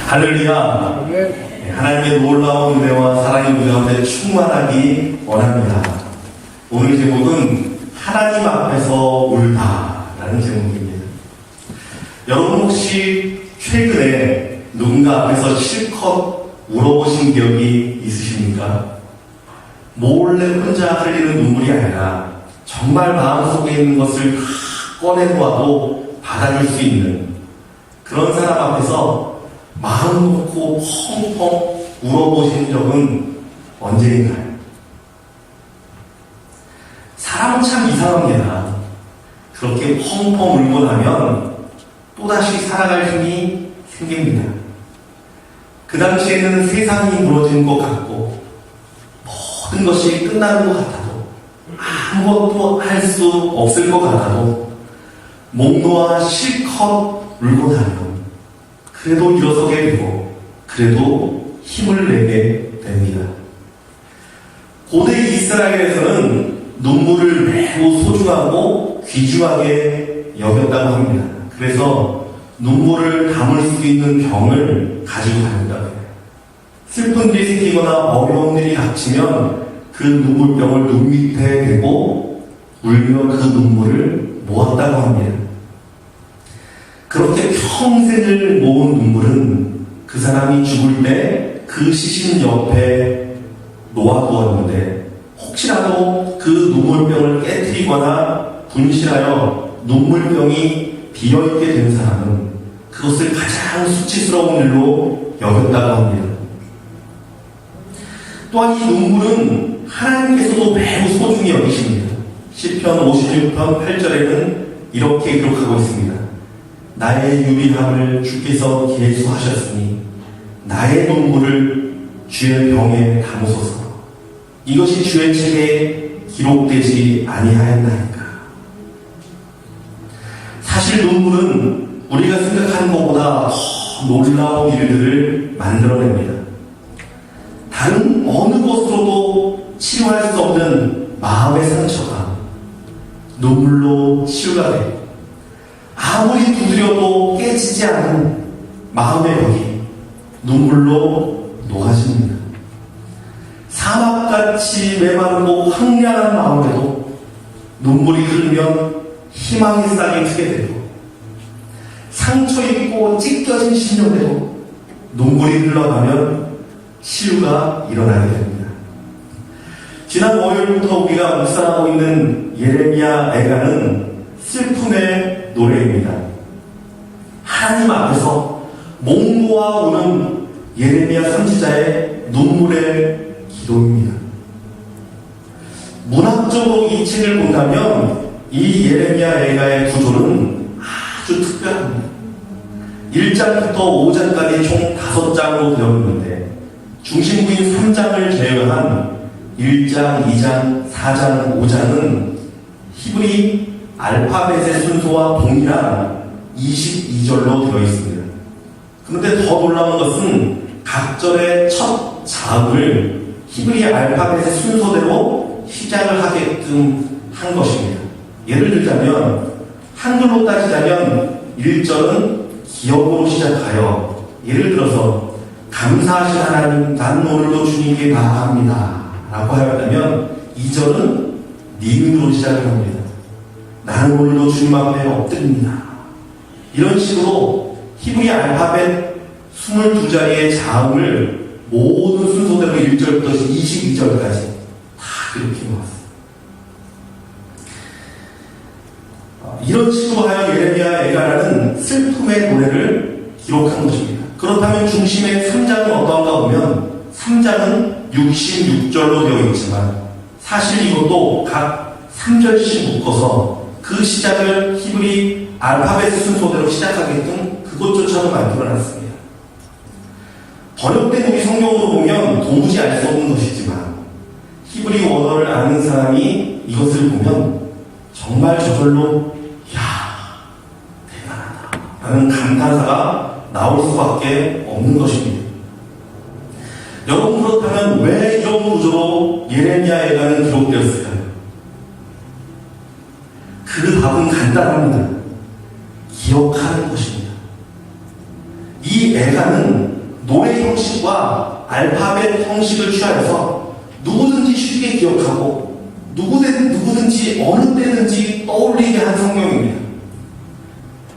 할렐루야. 하나님의 놀라운 은혜와 사랑이 우리 가운데 충만하기 원합니다. 오늘 제목은 하나님 앞에서 울다라는 제목입니다. 여러분 혹시 최근에 누군가 앞에서 실컷 울어보신 기억이 있으십니까? 몰래 혼자 흘리는 눈물이 아니라 정말 마음속에 있는 것을 다 꺼내놓아도 받아줄 수 있는 그런 사람 앞에서 마음 놓고 펑펑 울어보신 적은 언제인가요? 사람은 참 이상합니다. 그렇게 펑펑 울고 나면 또다시 살아갈 힘이 생깁니다. 그 당시에는 세상이 무너진 것 같고 모든 것이 끝나는 것 같아도 아무것도 할 수 없을 것 같아도 목 놓아 실컷 울고 나면 그래도 일어서게 되고 그래도 힘을 내게 됩니다. 고대 이스라엘에서는 눈물을 매우 소중하고 귀중하게 여겼다고 합니다. 그래서 눈물을 담을 수 있는 병을 가지고 다닌다고 해요. 슬픈 일이 생기거나 어려운 일이 닥치면 그 눈물병을 눈 밑에 대고 울며 그 눈물을 모았다고 합니다. 그렇게 평생을 모은 눈물은 그 사람이 죽을 때 그 시신 옆에 놓아두었는데 혹시라도 그 눈물병을 깨뜨리거나 분실하여 눈물병이 비어있게 된 사람은 그것을 가장 수치스러운 일로 여겼다고 합니다. 또한 이 눈물은 하나님께서도 매우 소중히 여기십니다. 시편 56편 8절에는 이렇게 기록하고 있습니다. 나의 유리함을 주께서 계수하셨으니 나의 눈물을 주의 병에 담으소서. 이것이 주의 책에 기록되지 아니하였나이까. 사실 눈물은 우리가 생각하는 것보다 더 놀라운 일들을 만들어냅니다. 다른 어느 것으로도 치유할 수 없는 마음의 상처가 눈물로 치유가 되고 아무리 두드려도 깨지지 않은 마음의 벽이 눈물로 녹아집니다. 사막같이 메마르고 황량한 마음에도 눈물이 흐르면 희망의 싹이 트게 되고 상처 입고 찢겨진 심령에도 눈물이 흘러가면 치유가 일어나게 됩니다. 지난 월요일부터 우리가 묵상하고 있는 예레미야 애가는 슬픔의 노래입니다. 하나님 앞에서 목 놓아 우는 예레미야 선지자의 눈물의 기도입니다. 문학적으로 이 책을 본다면 이 예레미야 애가의 구조는 아주 특별합니다. 1장부터 5장까지 총 5장으로 되어 있는데 중심부인 3장을 제외한 1장, 2장, 4장, 5장은 히브리 알파벳의 순서와 동일한 22절로 되어 있습니다. 그런데 더 놀라운 것은 각 절의 첫 자음을 히브리 알파벳의 순서대로 시작을 하게끔 한 것입니다. 예를 들자면 한글로 따지자면 1절은 기억으로 시작하여 예를 들어서 감사하신 하나님 난 오늘도 주님께 감사합니다 라고 하였다면 2절은 니은으로 시작을 합니다. 나는 오늘도 주님 앞에 엎드립니다. 이런 식으로 히브리 알파벳 22자리의 자음을 모든 순서대로 1절부터 22절까지 다 그렇게 모았습니다. 이런 식으로 하여 예레미야 애가라는 슬픔의 노래를 기록한 것입니다. 그렇다면 중심의 3장은 어떤가 보면 3장은 66절로 되어 있지만 사실 이것도 각 3절씩 묶어서 그 시작을 히브리 알파벳 순서대로 시작하게끔 그것조차도 만들어놨습니다. 번역된 우리 성경으로 보면 도무지 알 수 없는 것이지만 히브리 원어를 아는 사람이 이것을 보면 정말 저절로 야 대단하다 라는 감탄사가 나올 수밖에 없는 것입니다. 여러분 그렇다면 왜 이런 구조로 예레미야 애가는 기록되었을까요? 그 답은 간단합니다. 기억하는 것입니다. 이 애가는 노래 형식과 알파벳 형식을 취하여서 누구든지 쉽게 기억하고 누구든지 어느 때든지 떠올리게 한 성경입니다.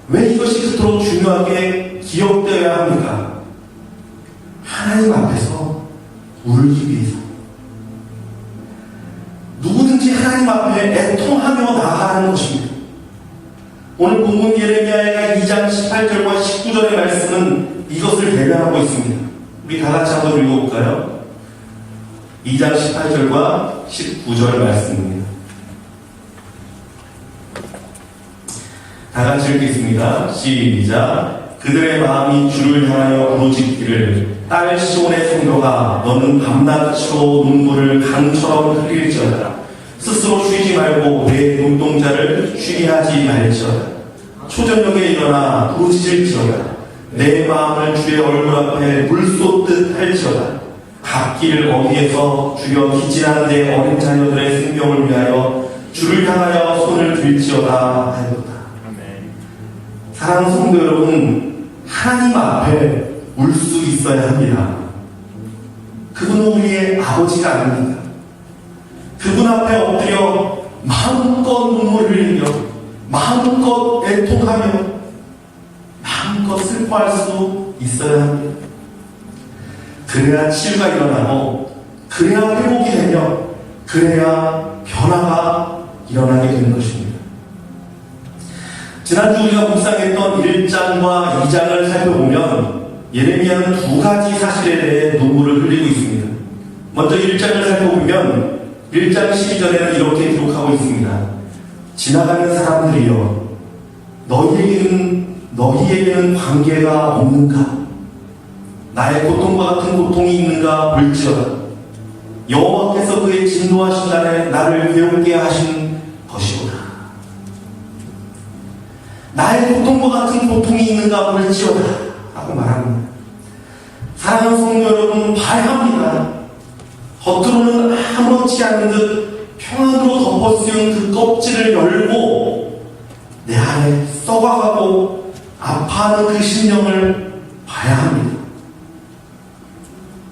왜 이것이 그토록 중요하게 기억되어야 합니까? 하나님 앞에서 울기 위해서. 누구든지 하나님 앞에 애통하며 나아가는 것입니다. 오늘 본문 예레미야의 2장 18절과 19절의 말씀은 이것을 대변하고 있습니다. 우리 다 같이 한번 읽어볼까요? 2장 18절과 19절 말씀입니다. 다 같이 읽겠습니다. 시작. 그들의 마음이 주를 향하여 부르짖기를 딸 시온의 성도가 너는 밤낮으로 눈물을 강처럼 흘릴지어다. 스스로 쉬지 말고 내 눈동자를 쉬게 하지 말지어다. 초저녁에 일어나 부르짖을지어다. 내 마음을 주의 얼굴 앞에 물쏟듯 할지어다. 갓길 어귀에서 주여 기진한 내 어린 자녀들의 생명을 위하여 주를 향하여 손을 들지어다 하였다. 사랑하는 성도 여러분, 하나님 앞에 울 수 있어야 합니다. 그분은 우리의 아버지가 아닙니다. 그분 앞에 엎드려 마음껏 눈물을 흘리며 마음껏 애통하며 마음껏 슬퍼할 수 있어야 합니다. 그래야 치유가 일어나고 그래야 회복이 되며 그래야 변화가 일어나게 되는 것입니다. 지난주 우리가 묵상했던 1장과 2장을 살펴보면 예레미야는 두 가지 사실에 대해 눈물을 흘리고 있습니다. 먼저 1장을 살펴보면 1장 12절에는 이렇게 기록하고 있습니다. 지나가는 사람들이여 너희에게는 관계가 없는가? 나의 고통과 같은 고통이 있는가 볼지어다. 여호와께서 그의 진노하신 날에 나를 괴롭게 하신 것이오다. 나의 고통과 같은 고통이 있는가 볼지어다 라고 말합니다. 사랑하는 성도 여러분, 봐야 합니다. 겉으로는 아무렇지 않은 듯 평안으로 덮어씌운 그 껍질을 열고 내 안에 썩어가고 아파하는 그 심령을 봐야 합니다.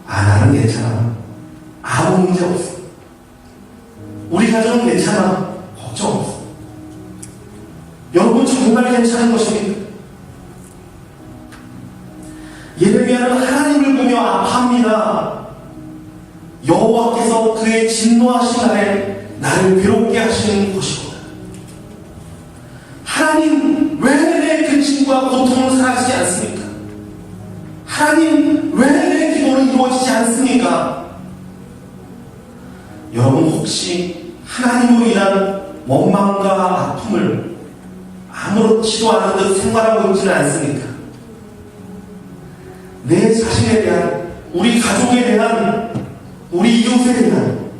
나는 괜찮아. 아무 문제 없어. 우리 가정은 괜찮아. 걱정 없어. 여러분 정말 괜찮은 것입니다. 예레미야는 하나님을 보며 아파합니다. 여호와께서 그의 진노하신 날에 나를 괴롭게 하시는 것이구나. 하나님 왜 내 근심과 고통을 사라지지 않습니까? 하나님 왜 내 기도는 이루어지지 않습니까? 여러분 혹시 하나님으로 인한 원망과 아픔을 아무렇지도 않은 듯 생활하고 있지는 않습니까? 내 자신에 대한, 우리 가족에 대한, 우리 이웃에 대한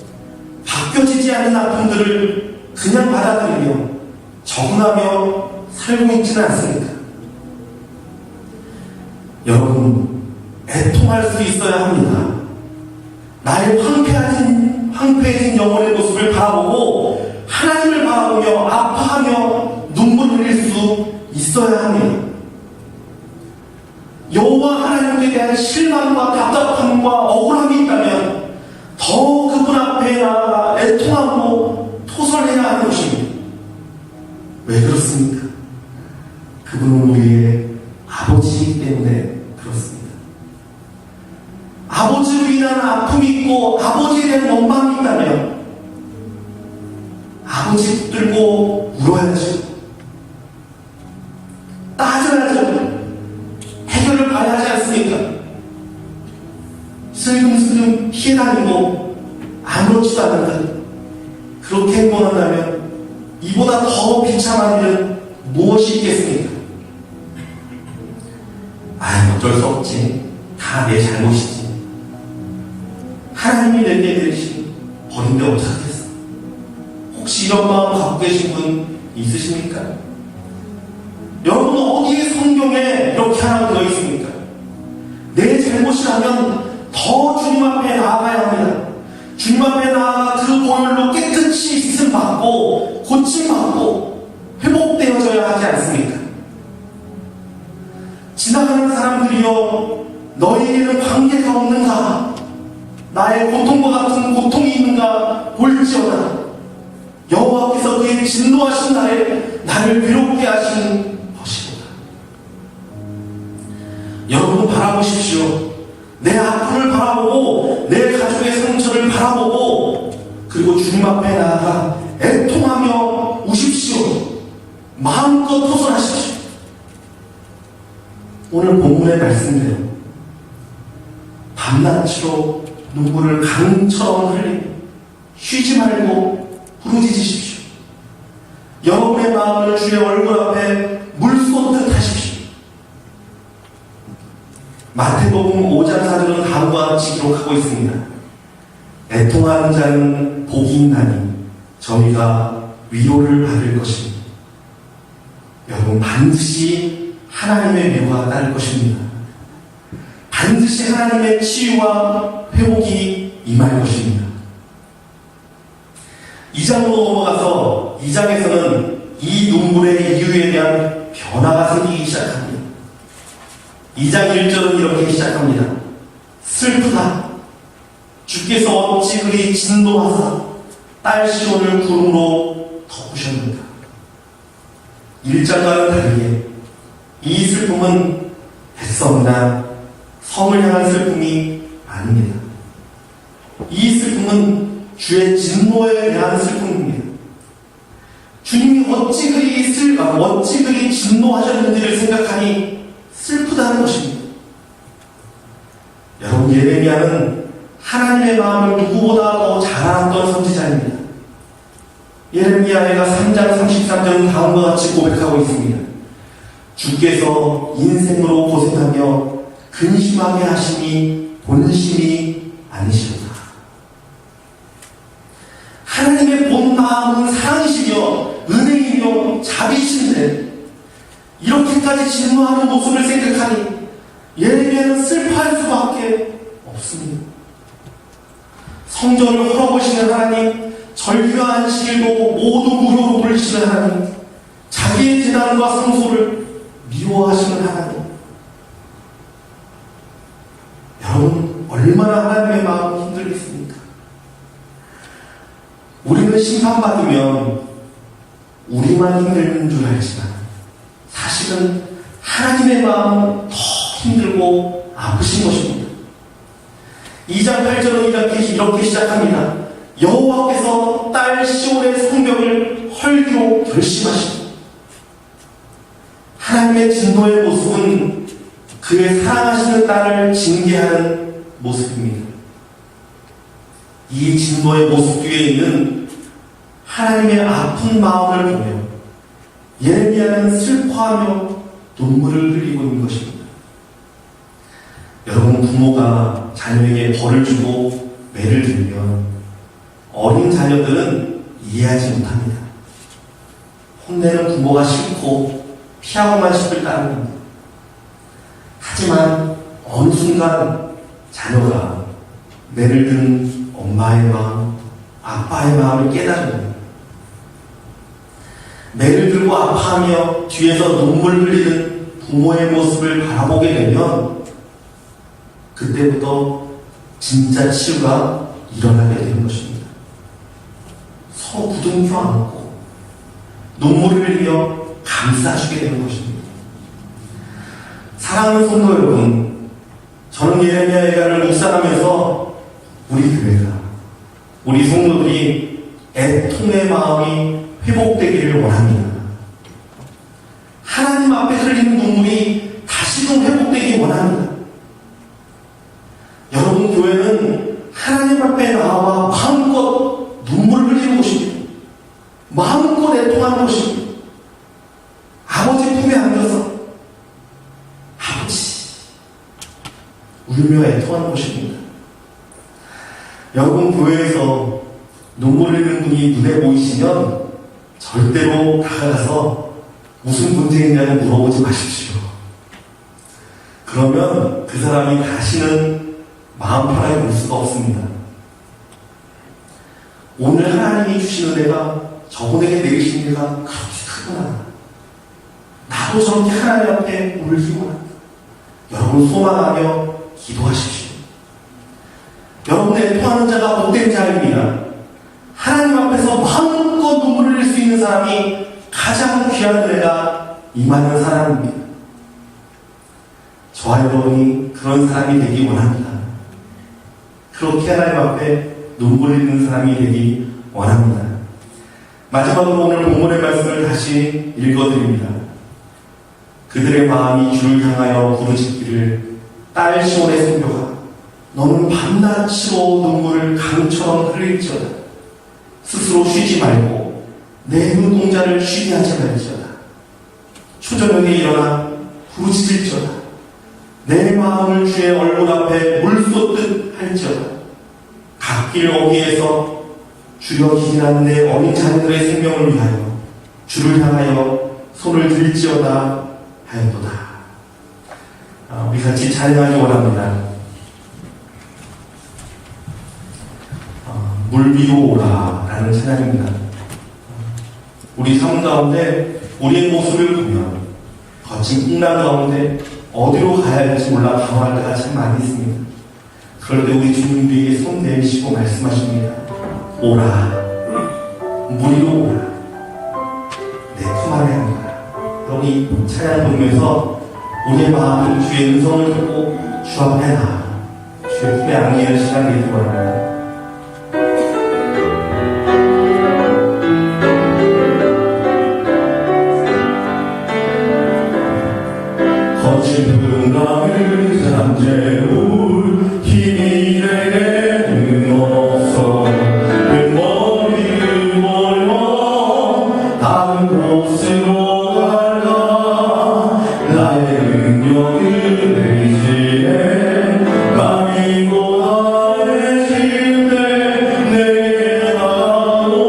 바뀌어지지 않는 아픔들을 그냥 받아들이며 적응하며 살고 있지는 않습니까? 여러분, 애통할 수 있어야 합니다. 나의 황폐해진 영혼의 모습을 바라보고 하나님을 바라보며 아파하며 눈물을 흘릴 수 있어야 합니다. 여호와 하나님께 대한 실망과 답답함과 억울함이 있다면 더 그분 앞에 나아가 애통하고 토설해야 하는 것입니다. 왜 그렇습니까? 그분은 우리의 아버지이기 때문에 그렇습니다. 아버지로 인한 아픔이 있고 아버지에 대한 원망이 있다면 아버지 붙들고 울어야죠. 따져야죠. 해결을 봐야 하지 않습니까? 슬금슬금 피해 다니고 아무렇지도 않은 듯 그렇게 행동한다면 이보다 더 비참한 일은 무엇이 있겠습니까? 어쩔 수 없지. 다 내 잘못이지. 하나님이 내게 내리신 버린데 어떡하겠어? 혹시 이런 마음 갖고 계신 분 있으십니까? 여러분 어디에 성경에 이렇게 하라고 되어 있습니까? 내 잘못이라면 더 주님 앞에 나아가야 합니다. 주님 앞에 나아가 그 보혈로 깨끗이 씻음 받고 고침 받고 회복되어져야 하지 않습니까? 지나가는 사람들이여 너에게는 관계가 없는가? 나의 고통과 같은 고통이 있는가 볼지어다. 여호와께서 그의 진노하신 날에 나를 괴롭게 하시는 것이로다. 여러분 바라보십시오. 내 아픔을 바라보고 내 가족의 상처를 바라보고 그리고 주님 앞에 나아가 애통하며 우십시오. 마음껏 호소하십시오. 오늘 본문의 말씀대로 밤낮으로 눈물을 강처럼 흘리며 쉬지 말고 부르짖으십시오. 여러분의 마음을 주의 얼굴 앞에 물 쏟듯 하십시오. 마태복음 5장 4절은 다음과 같이 기록하고 있습니다. 애통하는 자는 복이 있나니 저희가 위로를 받을 것입니다. 여러분 반드시 하나님의 위로가 따를 것입니다. 반드시 하나님의 치유와 회복이 임할 것입니다. 2장으로 넘어가서 2장에서는 이 눈물의 이유에 대한 변화가 생기기 시작합니다. 2장 1절은 이렇게 시작합니다. 슬프다. 주께서 어찌 그리 진노하사 딸 시온을 구름으로 덮으셨는가. 1장과는 다르게 이 슬픔은 백성이나 성을 향한 슬픔이 아닙니다. 이 슬픔은 주의 진노에 대한 슬픔입니다. 주님이 어찌 그리 진노하셨는지를 생각하니 슬프다는 것입니다. 여러분 예레미야는 하나님의 마음을 누구보다 더 잘 알았던 선지자입니다. 예레미야가 3장 33절은 다음과 같이 고백하고 있습니다. 주께서 인생으로 고생하며 근심하게 하심이 본심이 아니시로다. 하나님의 본 마음은 사랑이시며 은혜이며 자비신데 이렇게까지 진노하는 모습을 생각하니 예레미야는 슬퍼할 수밖에 없습니다. 성전을 헐어보시는 하나님, 절기와 안식일도 모두 무료로 돌리시는 하나님, 자기의 재단과 성소를 미워하시는 하나님. 여러분 얼마나 하나님의 마음이 힘들겠습니까? 우리는 심판받으면 우리만 힘든 줄 알지만 사실은 하나님의 마음은 더 힘들고 아프신 것입니다. 2장 8절은 이렇게 시작합니다. 여호와께서 딸 시온의 성벽을 헐기로 결심하십니다. 하나님의 진노의 모습은 그의 사랑하시는 딸을 징계하는 모습입니다. 이 진노의 모습 뒤에 있는 하나님의 아픈 마음을 보며 예레미야는 슬퍼하며 눈물을 흘리고 있는 것입니다. 여러분 부모가 자녀에게 벌을 주고 매를 들면 어린 자녀들은 이해하지 못합니다. 혼내는 부모가 싫고 피하고만 싶을 따름입니다. 하지만 어느 순간 자녀가 매를 든 엄마의 마음, 아빠의 마음을 깨달습니다. 매를 들고 아파하며 뒤에서 눈물 흘리는 부모의 모습을 바라보게 되면 그때부터 진짜 치유가 일어나게 되는 것입니다. 서로 부둥켜 안고 눈물을 흘리며 감싸주게 되는 것입니다. 사랑하는 성도 여러분, 저는 예레미야를 묵상하면서 우리 교회가, 우리 성도들이 애통의 마음이 회복되기를 원합니다. 하나님 앞에 흘리는 눈물이 다시금 회복되기 원합니다. 여러분 교회는 하나님 앞에 나와 마음껏 눈물을 흘리는 곳입니다. 마음껏 애통하는 곳입니다. 아버지 품에 안겨서 아버지 울며 애통하는 곳입니다. 여러분 교회에서 눈물 흘리는 분이 눈에 보이시면 절대로 다가가서 무슨 문제 있냐고 물어보지 마십시오. 그러면 그 사람이 다시는 마음 편하게 울 수가 없습니다. 오늘 하나님이 주신 은혜가 저분에게 내리신 은혜가 그렇게 크구나. 나도 저렇게 하나님 앞에 울기구나. 여러분 소망하며 기도하십시오. 여러분의 토하는 자가 복된 자입니다. 하나님 앞에서 마음껏 눈물을 흘릴 수 있는 사람이 가장 귀한 은혜가 임하는 사람입니다. 저와 여러분이 그런 사람이 되기 원합니다. 그렇게 하나님 앞에 눈물 흘리는 사람이 되기 원합니다. 마지막으로 오늘 본문의 말씀을 다시 읽어드립니다. 그들의 마음이 주를 향하여 부르짖기를 딸 시온의 생명아 너는 밤낮으로 눈물을 강처럼 흘릴지어다. 스스로 쉬지 말고 내 눈동자를 쉬게 하지 말지어다. 초저녁에 일어나 부르짖을지어다. 내 마음을 주의 얼굴 앞에 물쏟듯 할지어다. 갓길 어귀에서 주여 기인한 내 어린 자녀들의 생명을 위하여 주를 향하여 손을 들지어다 하였도다. 우리 같이 찬양하기 원합니다. 물 위로 오라 라는 찬양입니다. 우리 삶 가운데 우리의 모습을 보면 거친 풍랑 가운데 어디로 가야 할지 몰라 방황할 때가 참 많이 있습니다. 그럴 때 우리 주님 우리에게 손 내미시고 말씀하십니다. 오라, 물 위로 오라, 내 품 안에 앉아라. 여러분이 찬양 부르면서 우리의 마음을 주의 음성을 듣고 주 앞에 나아 주의 품에 안기는 시간이 되기 바랍니다. 거친 풍랑을 잠재울 힘이 내게는 없어 뱃머리를 몰려 다른 곳으로 갈까 나의 능력을 의지해 감이고 나의 힘내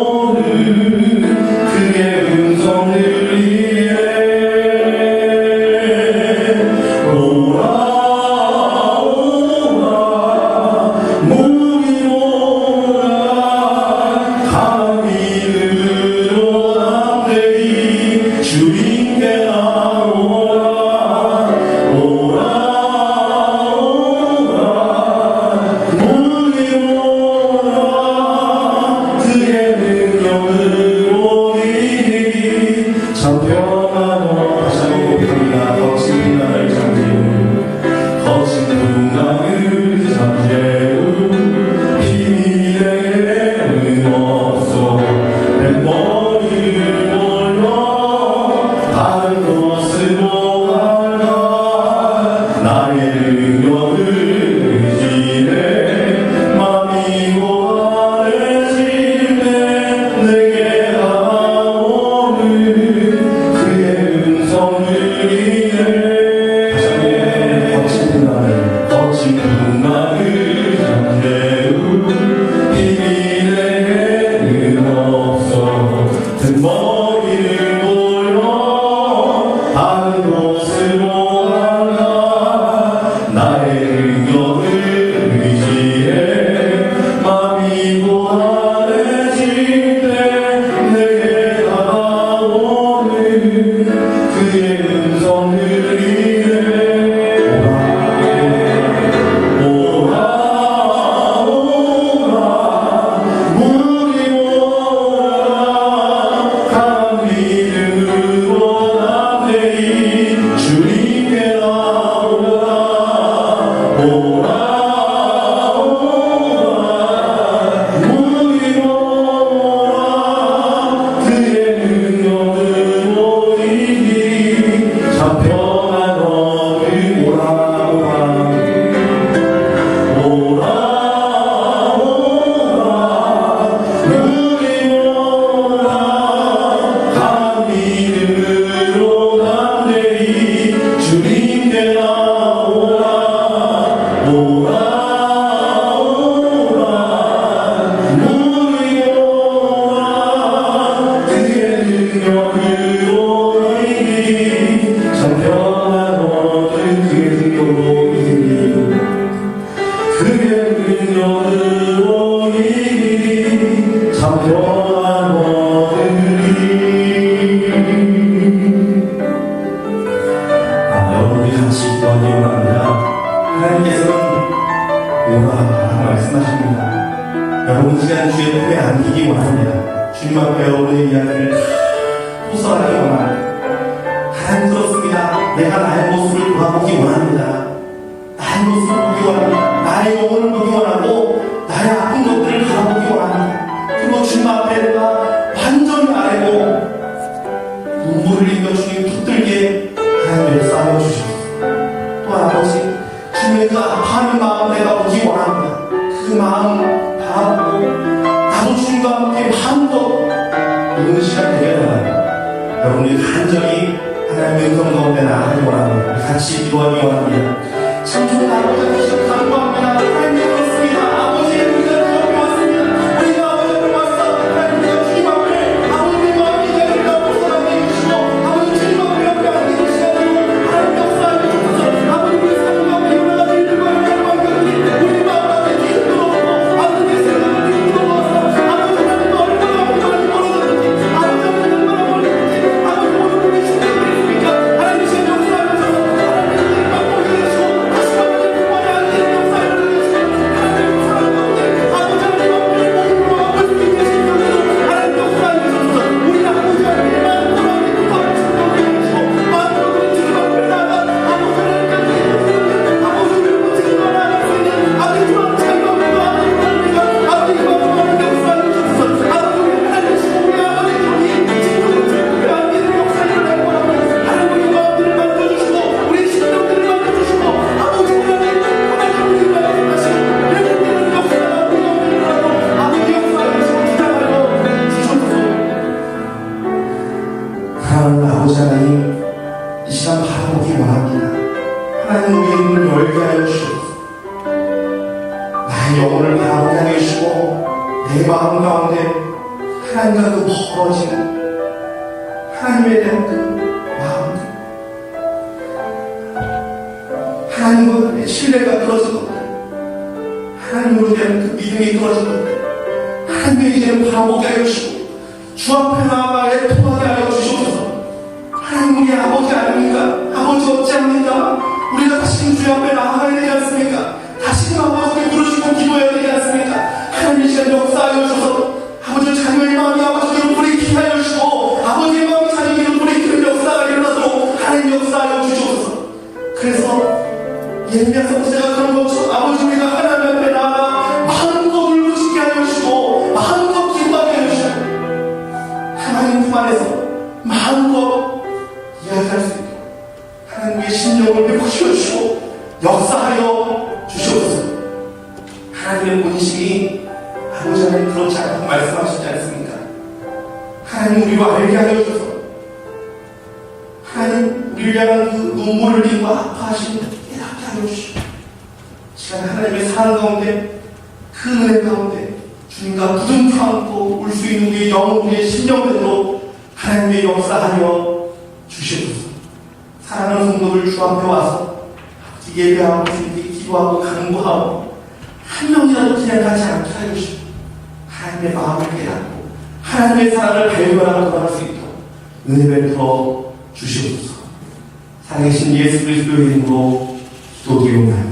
내게 다가오는 그의 음성을 하나님께서는 오라라고 말씀하십니다. 여러분 시간 주의 품에 안기기 원합니다. 주님 앞에 여러분의 이야기를 호소하기 원합니다. 하나님 들었습니다. 내가 나의 모습을 돌아보기 원합니다. 나의 모습을 보기 원합니다. 나의 영혼을 보기 원하고 나의 아픈 것들을 바라보기 원합니다. 그리고 주님 앞에 내가 완전히 아뢰고 눈물을 흘리며 주님 붙들게 하나님 역사하여 주시옵소서. 또 아버지, 주님의 그 아파하는 마음 내가 보기 원합니다. 그 마음 바라보고 나도 주님과 함께 마음껏 오는 시간 되게 달라요. 여러분이 간절히 하나님의 음성 가운데 나가기 원합니다. 같이 기도하기 원합니다. 참 좋은 아버지 주셔서 감사합니다. 하나님 그렇습니다. 아버지의 우리가 주 앞에 왔습니다. 우리가 아버지 앞에 왔어. 하나님과 주님 앞에 아버지와 함께 우리가 사랑해 주시고 아버지 주님 앞에 함께 시간으로 하나님 역사하여 주셔서 아버지 우리 삶과 함께 일어나서 일들과 관계를 우리 마음 앞에 뒤집어놓고 아버지의 생각을 뒤집어놓아서 아버지 하나님과 얼마나 멀어졌는지 아버지 얼마나 멀어졌는지 아버지 오늘 우리 신경을 있습니까? 하나님 시간 역사하여 주셔서 하나님 막 보게 해주시고 다시 한번 그만이 안 되는 역사를 해주시고 하나님 사랑 가운데 아버지 하나님 앞에 몸으로 하고 있는 신경으로 하나님 역사하여 주셔서 우리 아버지 하나님만 돌아오게 붙어 신경을 해주시고 마음으로 주님 앞에 나가 아버지 하나님께 아버지 우리를 지금 나아갈 수 있는 아버지 그런 자유함과 아버지 아버지 마음으로 역사하여 주셔서 아버지 우리 하나님 주시고 우리 아버지 우리 친구들 우리 아버지의 역사를 일어나게 원하고 하나님 우리 마음들을 만져주시고 우리 심령들을 만져주시고 아버지 하나님 우리 말씀하신 여러분들은 역사가 우리 마음을 일어나고 아버지 역사를 주장하여 주셔서 사랑하는 아버지 하나님 이 시간 바라보기 원합니다. 하나님 우리의 눈을 열게 하여 주시옵소서. 나의 영혼을 바라보게 하여 주시고 내 마음 가운데 하나님과 그 멀어지는 하나님에 대한 그 마음들 하나님과 신뢰가 떨어진 것들 하나님으로 대한 그 믿음이 떨어진 것들 하나님의 이제는 바라보게 하여 주시고 주 앞에 나아가 애통하게 하여 주시옵소서. 하나님 우리 아버지 아닙니까? 아버지 없지 않습니까? 우리가 다시금 주 앞에 나아가야 되지 않습니까? 다시금 아버지께 부르시고 기도해야 되지 않습니까? 하나님 이 시간 역사하여 주셔서 아버지 자녀의 마음이 아버지께로 돌이키게 하여 주시고 아버지의 마음이 자녀에게로 돌이키는 역사가 일어나도록 하나님 역사하여 주시옵소서. 그래서 예레미야 선지자가 그런 것처럼 아버지 우리가 하나님 앞에 나아가 마음껏 울부짖게 하여 주시고 마음껏 기도하게 하여 주시고 하나님 품 안에서 마음껏 이야기할 수 있도록 하나님의 심령을 회복시켜 주시고 역사하여 주시옵소서. 하나님의 본심이 아버지 하나님 그렇지 않다고 말씀하시지 않습니까? 하나님 우리와 알게 하여 주셔서 하나님 우리를 향한 그 눈물을 흘리고 아파하시는 깨닫게 하여 주시고 시간 하나님의 사랑 가운데 그 은혜 가운데 주님과 부둥켜 안고 울 수 있는 우리의 영혼 우리의 심령대로 하나님의 역사하여 주시옵소서. 사랑하는 성도들 주 앞에 와서 예배하고 주님께 기도하고 간구하고 한 명이라도 그냥 가지 않게 하여 주시고 하나님의 마음을 깨닫고 하나님의 사랑을 발견하고 돌아갈 수 있도록 은혜 베풀어 주시옵소서. 살아계신 예수 그리스도의 이름으로 기도드리옵나이다.